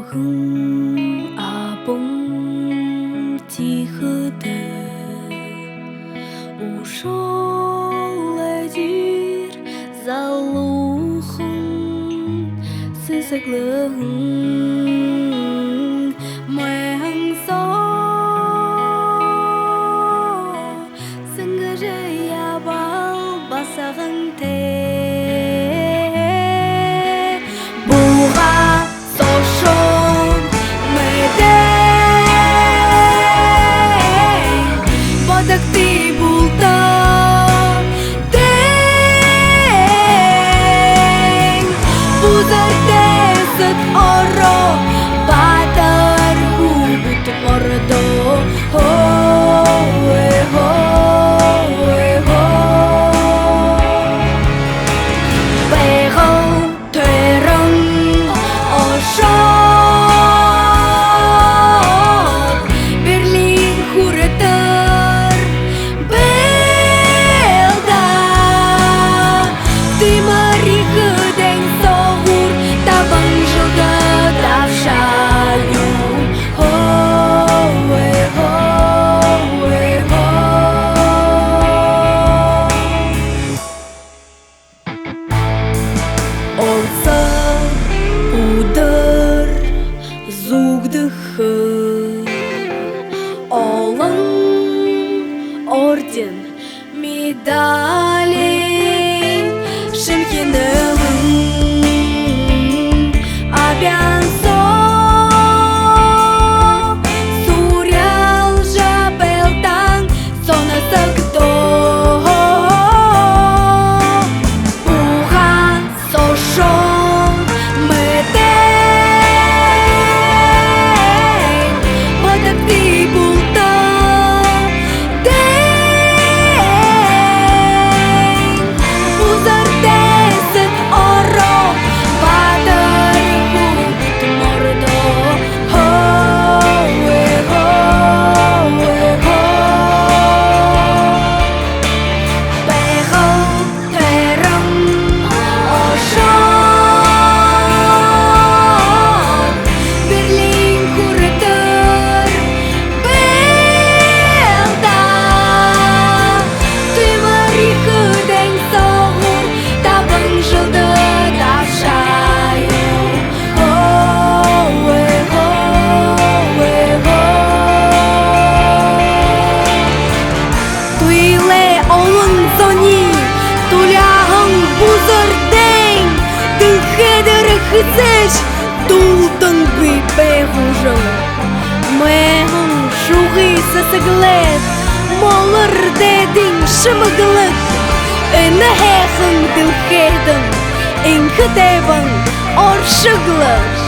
hưng à bông chỉ hư tờ u số lệ duyệt ra lu không sự sạch lỡ hưng mẹ hằng gió sân gà rơi à bao ba sa hằng thế орден, медали, шимхиным, обянсо, сурял жабелтан, сона сакто, уха сошон, меден, бадакти булта. Хызеш тултың бипе хужың Мэхың шуғы сасыглет Молыр дедин шымыглык Үні хехың дылхедың Инхы дебің оршыглык